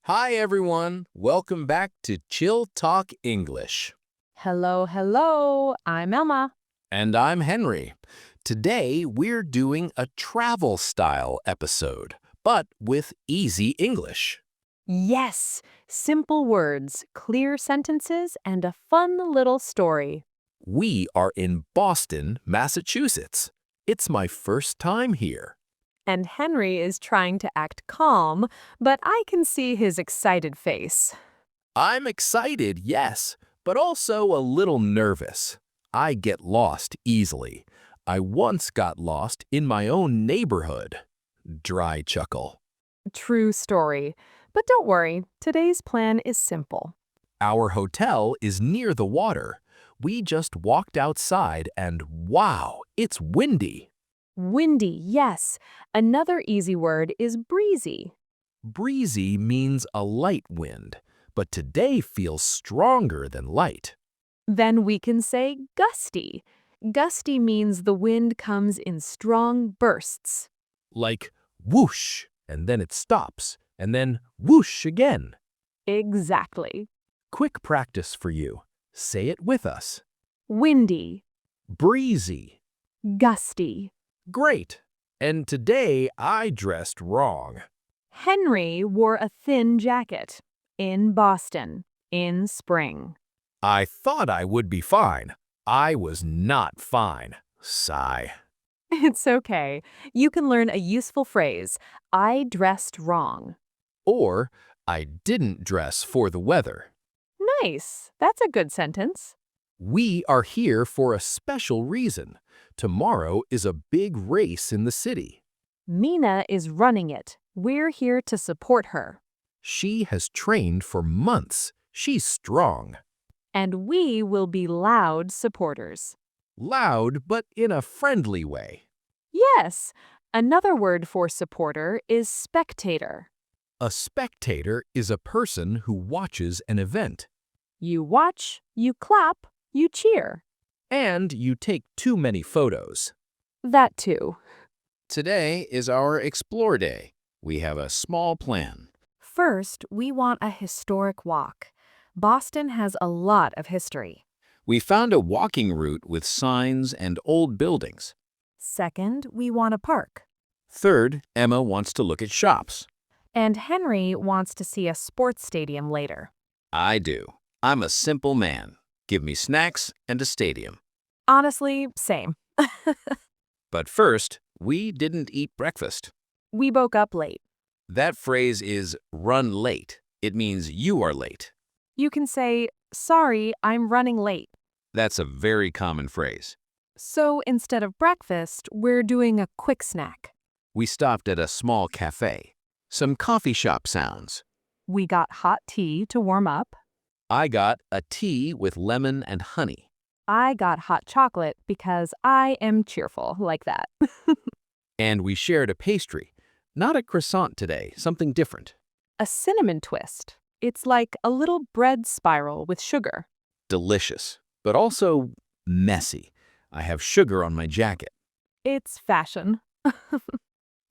Hi everyone, welcome back to Chilltalk English. Hello, hello. I'm Emma. And I'm Henry. Today we're doing a travel style episode, but with easy English. Yes, simple words, clear sentences, and a fun little story. We are in Boston, Massachusetts. It's my first time here. And Henry is trying to act calm, but I can see his excited face. I'm excited, yes, but also a little nervous. I get lost easily. I once got lost in my own neighborhood. Dry chuckle. True story. But don't worry, today's plan is simple. Our hotel is near the water. We just walked outside and wow, it's windy. Windy, yes. Another easy word is breezy. Breezy means a light wind, but today feels stronger than light. Then we can say gusty. Gusty means the wind comes in strong bursts. Like whoosh, and then it stops, and then whoosh again. Exactly. Quick practice for you. Say it with us. Windy, Breezy. gusty. Great. And today I dressed wrong. Henry wore a thin jacket. In Boston. In spring. I thought I would be fine. I was not fine. Sigh. It's okay. You can learn a useful phrase. I dressed wrong. Or, I didn't dress for the weather. Nice. That's a good sentence. We are here for a special reason. Tomorrow is a big race in the city. Mina is running it. We're here to support her. She has trained for months. She's strong. And we will be loud supporters. Loud, but in a friendly way. Yes. Another word for supporter is spectator. A spectator is a person who watches an event. You watch, you clap, you cheer. And you take too many photos. That too. Today is our Explore Day. We have a small plan. First, we want a historic walk. Boston has a lot of history. We found a walking route with signs and old buildings. Second, we want a park. Third, Emma wants to look at shops. And Henry wants to see a sports stadium later. I do. I'm a simple man. Give me snacks and a stadium. Honestly, same. But first, we didn't eat breakfast. We woke up late. That phrase is run late. It means you are late. You can say, sorry, I'm running late. That's a very common phrase. So instead of breakfast, we're doing a quick snack. We stopped at a small cafe. Some coffee shop sounds. We got hot tea to warm up. I got a tea with lemon and honey. I got hot chocolate because I am cheerful like that. And we shared a pastry. Not a croissant today, something different. A cinnamon twist. It's like a little bread spiral with sugar. Delicious, but also messy. I have sugar on my jacket. It's fashion.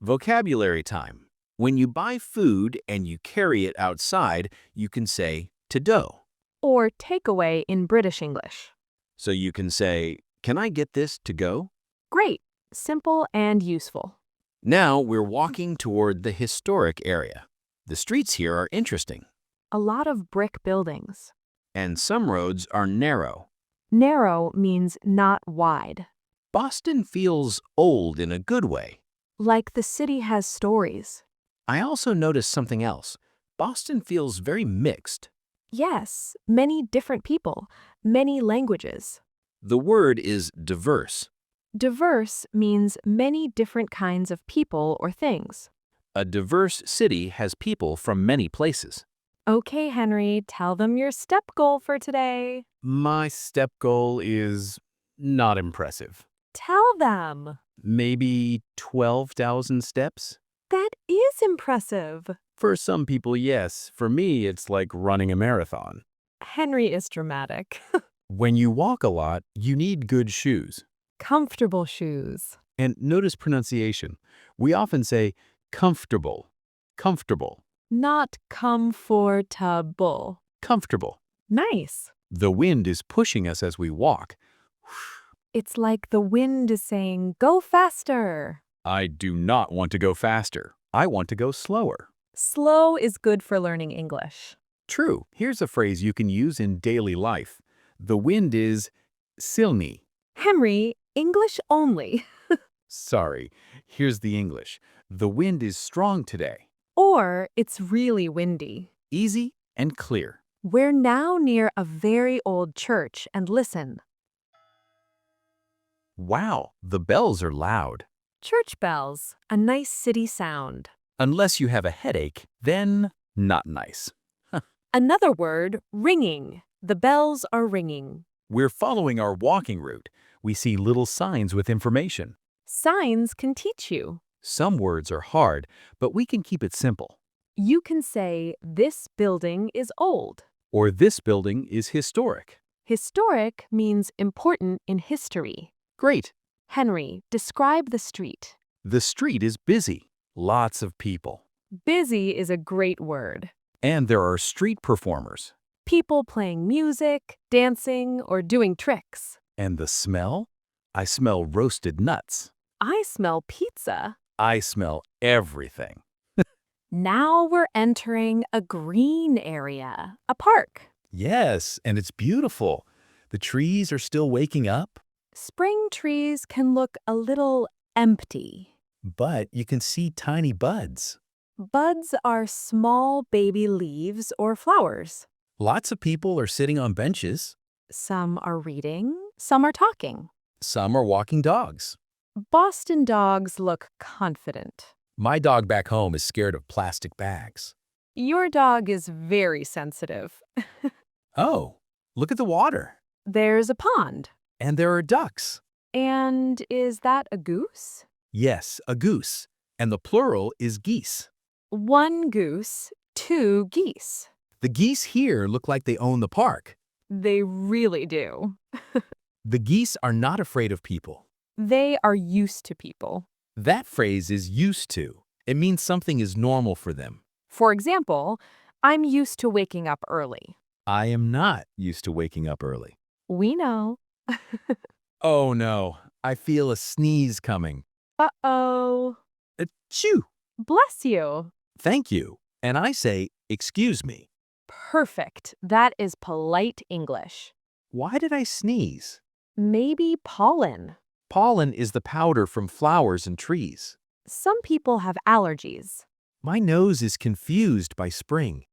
Vocabulary time. When you buy food and you carry it outside, you can say to go. Or takeaway in British English. So you can say, can I get this to go? Great. Simple and useful. Now we're walking toward the historic area. The streets here are interesting. A lot of brick buildings. And some roads are narrow. Narrow means not wide. Boston feels old in a good way. Like the city has stories. I also noticed something else. Boston feels very mixed. Yes, many different people, many languages. The word is diverse. Diverse means many different kinds of people or things. A diverse city has people from many places. Okay, Henry, tell them your step goal for today. My step goal is not impressive. Tell them. Maybe 12,000 steps? That is impressive. For some people, yes. For me, it's like running a marathon. Henry is dramatic. When you walk a lot, you need good shoes. Comfortable shoes. And notice pronunciation. We often say comfortable, comfortable. Not comfortable. Comfortable. Nice. The wind is pushing us as we walk. It's like the wind is saying, go faster. I do not want to go faster. I want to go slower. Slow is good for learning English. True. Here's a phrase you can use in daily life. The wind is silny. Henry, English only. Sorry. Here's the English. The wind is strong today. Or it's really windy. Easy and clear. We're now near a very old church and listen. Wow, the bells are loud. Church bells, a nice city sound. Unless you have a headache, then not nice. Another word, ringing. The bells are ringing. We're following our walking route. We see little signs with information. Signs can teach you. Some words are hard, but we can keep it simple. You can say, this building is old. Or this building is historic. Historic means important in history. Great. Henry, describe the street. The street is busy. Lots of people. Busy is a great word. And there are street performers. People playing music, dancing, or doing tricks. And the smell? I smell roasted nuts. I smell pizza. I smell everything. Now we're entering a green area, a park. Yes, and it's beautiful. The trees are still waking up. Spring trees can look a little empty. But you can see tiny buds. Buds are small baby leaves or flowers. Lots of people are sitting on benches. Some are reading, some are talking. Some are walking dogs. Boston dogs look confident. My dog back home is scared of plastic bags. Your dog is very sensitive. Oh, look at the water. There's a pond. And there are ducks. And is that a goose? Yes, a goose. And the plural is geese. One goose, two geese. The geese here look like they own the park. They really do. The geese are not afraid of people. They are used to people. That phrase is used to. It means something is normal for them. For example, I'm used to waking up early. I am not used to waking up early. We know. Oh no, I feel a sneeze coming. Uh-oh. Achoo! Bless you. Thank you. And I say, excuse me. Perfect. That is polite English. Why did I sneeze? Maybe pollen. Pollen is the powder from flowers and trees. Some people have allergies. My nose is confused by spring.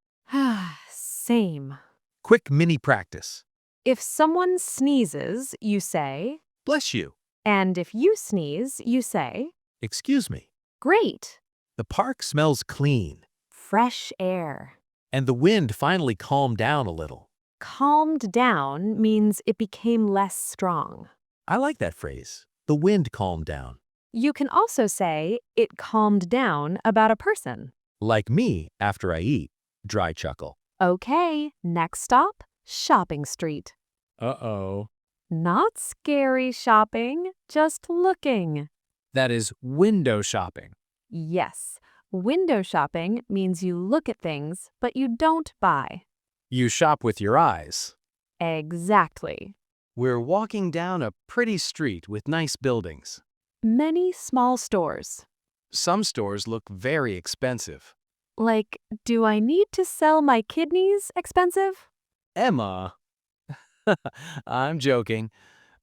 Same. Quick mini practice. If someone sneezes, you say, Bless you. and if you sneeze, you say, Excuse me. great. The park smells clean. Fresh air. And the wind finally calmed down a little. Calmed down means it became less strong. I like that phrase. The wind calmed down. You can also say, it calmed down about a person. Like me after I eat. Dry chuckle. Okay, next stop, shopping street. Uh-oh. Not scary shopping, just looking. That is window shopping. Yes, window shopping means you look at things, but you don't buy. You shop with your eyes. Exactly. We're walking down a pretty street with nice buildings. Many small stores. Some stores look very expensive. Like, do I need to sell my kidneys expensive? Emma. I'm joking.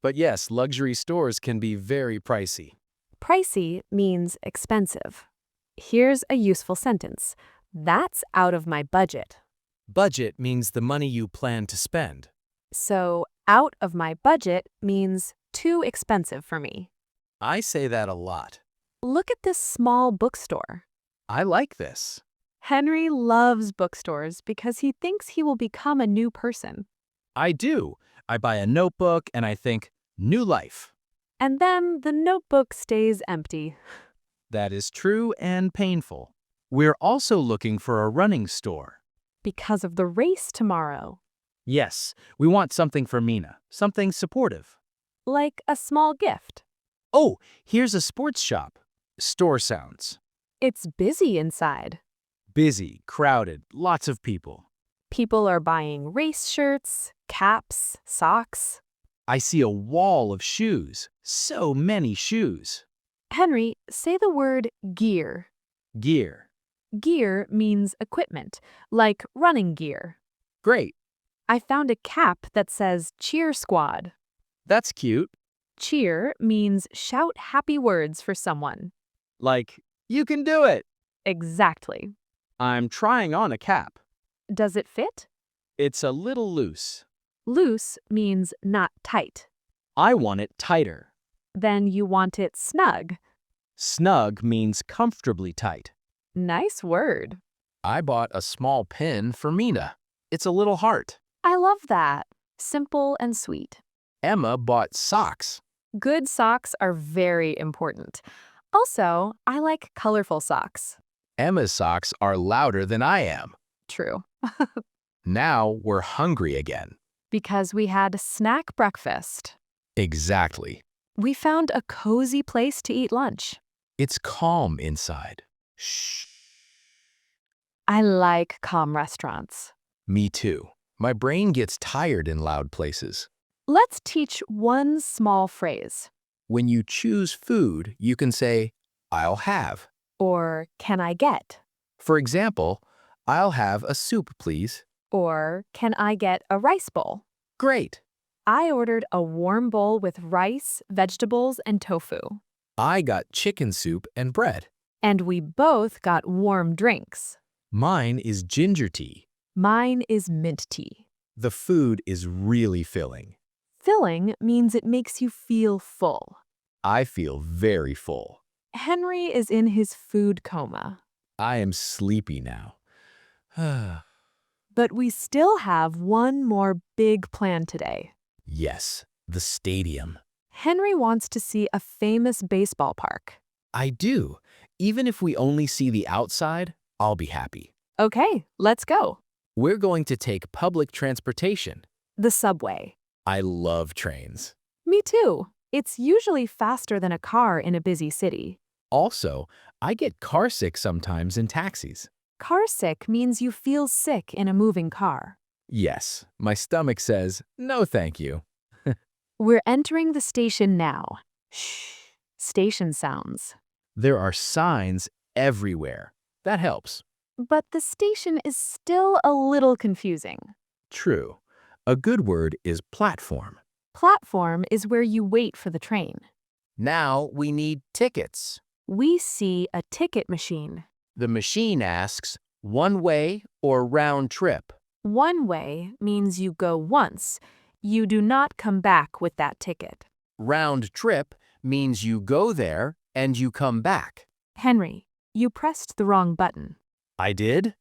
But yes, luxury stores can be very pricey. Pricey means expensive. Here's a useful sentence. That's out of my budget. Budget means the money you plan to spend. So, out of my budget means too expensive for me. I say that a lot. Look at this small bookstore. I like this. Henry loves bookstores because he thinks he will become a new person. I do. I buy a notebook and I think, new life. And then the notebook stays empty. That is true and painful. We're also looking for a running store. Because of the race tomorrow. Yes, we want something for Mina, something supportive. Like a small gift. Oh, here's a sports shop. Store sounds. It's busy inside. Busy, crowded, lots of people. People are buying race shirts, caps, socks. I see a wall of shoes. So many shoes. Henry, say the word gear. Gear. Gear means equipment, like running gear. Great. I found a cap that says Cheer Squad. That's cute. Cheer means shout happy words for someone. Like, you can do it. Exactly. I'm trying on a cap. Does it fit? It's a little loose. Loose means not tight. I want it tighter. Then you want it snug. Snug means comfortably tight. Nice word. I bought a small pin for Mina. It's a little heart. I love that. Simple and sweet. Emma bought socks. Good socks are very important. Also, I like colorful socks. Emma's socks are louder than I am. True. Now we're hungry again. Because we had snack breakfast. Exactly. We found a cozy place to eat lunch. It's calm inside. Shh. I like calm restaurants. Me too. My brain gets tired in loud places. Let's teach one small phrase. When you choose food, you can say, I'll have. Or can I get? For example, I'll have a soup, please. Or can I get a rice bowl? Great. I ordered a warm bowl with rice, vegetables, and tofu. I got chicken soup and bread. And we both got warm drinks. Mine is ginger tea. Mine is mint tea. The food is really filling. Filling means it makes you feel full. I feel very full. Henry is in his food coma. I am sleepy now. But we still have one more big plan today. Yes, the stadium. Henry wants to see a famous baseball park. I do. Even if we only see the outside, I'll be happy. Okay, let's go. We're going to take public transportation. The subway. I love trains. Me too. It's usually faster than a car in a busy city. Also, I get carsick sometimes in taxis. Car sick means you feel sick in a moving car. Yes, my stomach says, no thank you. We're entering the station now. Shh. Station sounds. There are signs everywhere. That helps. But the station is still a little confusing. True. A good word is platform. Platform is where you wait for the train. Now we need tickets. We see a ticket machine. The machine asks, one way or round trip? One way means you go once. You do not come back with that ticket. Round trip means you go there and you come back. Henry, you pressed the wrong button. I did?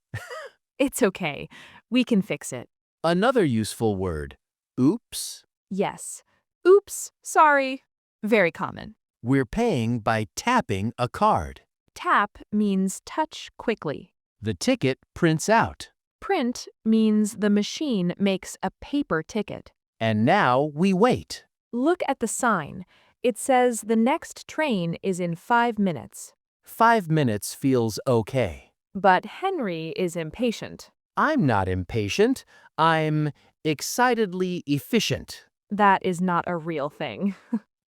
It's okay. We can fix it. Another useful word, oops. Yes. Oops, sorry. Very common. We're paying by tapping a card. Tap means touch quickly. The ticket prints out. Print means the machine makes a paper ticket. And now we wait. Look at the sign. It says the next train is in 5 minutes. 5 minutes feels okay. But Henry is impatient. I'm not impatient. I'm excitedly efficient. That is not a real thing.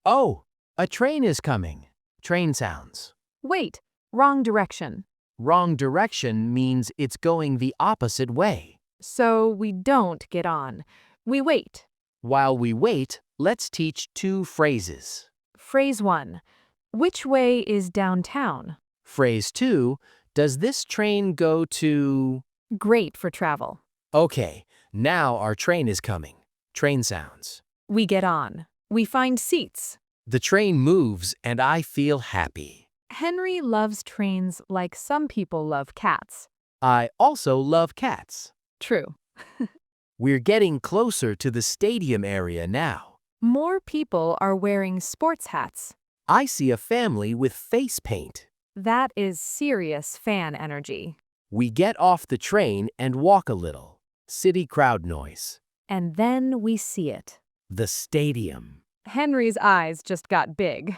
Oh, a train is coming. Train sounds. Wait, wrong direction. Wrong direction means it's going the opposite way. So we don't get on. We wait. While we wait, let's teach 2 phrases. Phrase 1. Which way is downtown? Phrase 2, does this train go to... Great for travel. Okay, now our train is coming. Train sounds. We get on. We find seats. The train moves and I feel happy. Henry loves trains like some people love cats. I also love cats. True. We're getting closer to the stadium area now. More people are wearing sports hats. I see a family with face paint. That is serious fan energy. We get off the train and walk a little. City crowd noise. And then we see it. The stadium. Henry's eyes just got big.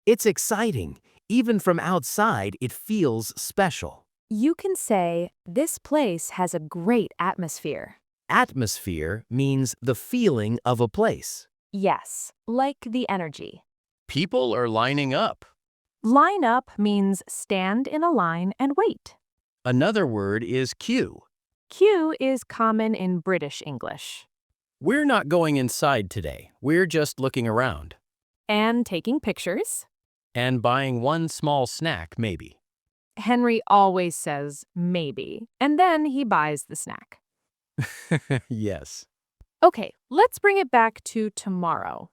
It's exciting. Even from outside, it feels special. You can say, this place has a great atmosphere. Atmosphere means the feeling of a place. Yes, like the energy. People are lining up. Line up means stand in a line and wait. Another word is queue. Queue is common in British English. We're not going inside today. We're just looking around. And taking pictures. And buying one small snack, maybe. Henry always says maybe, and then he buys the snack. Yes. Okay, let's bring it back to tomorrow.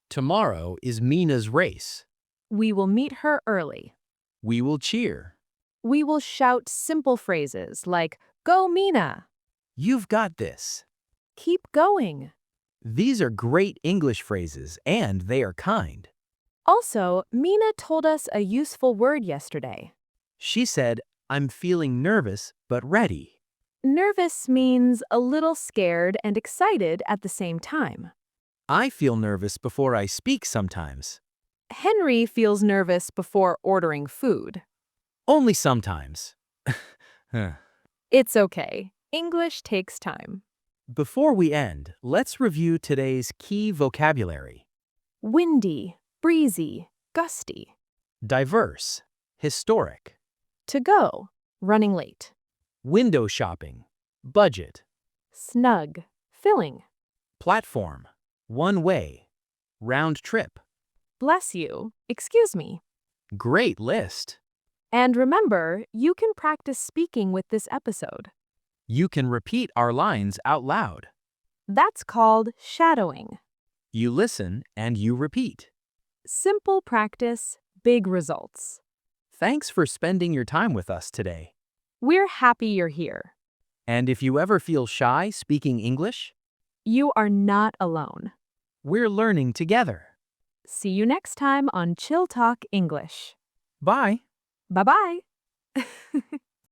Tomorrow is Mina's race. We will meet her early. We will cheer. We will shout simple phrases like, go Mina! You've got this. Keep going. These are great English phrases, and they are kind. Also, Mina told us a useful word yesterday. She said, I'm feeling nervous, but ready. Nervous means a little scared and excited at the same time. I feel nervous before I speak sometimes. Henry feels nervous before ordering food. Only sometimes. It's okay. English takes time. Before we end, let's review today's key vocabulary. Windy, breezy, gusty. Diverse, historic, To go, running late. window shopping, budget, Snug, filling. platform, one way, round trip. Bless you, excuse me. Great list. And remember, you can practice speaking with this episode. You can repeat our lines out loud. That's called shadowing. You listen and you repeat. Simple practice, big results. Thanks for spending your time with us today. We're happy you're here. And if you ever feel shy speaking English, You are not alone. we're learning together. See you next time on Chill Talk English. Bye. Bye-bye.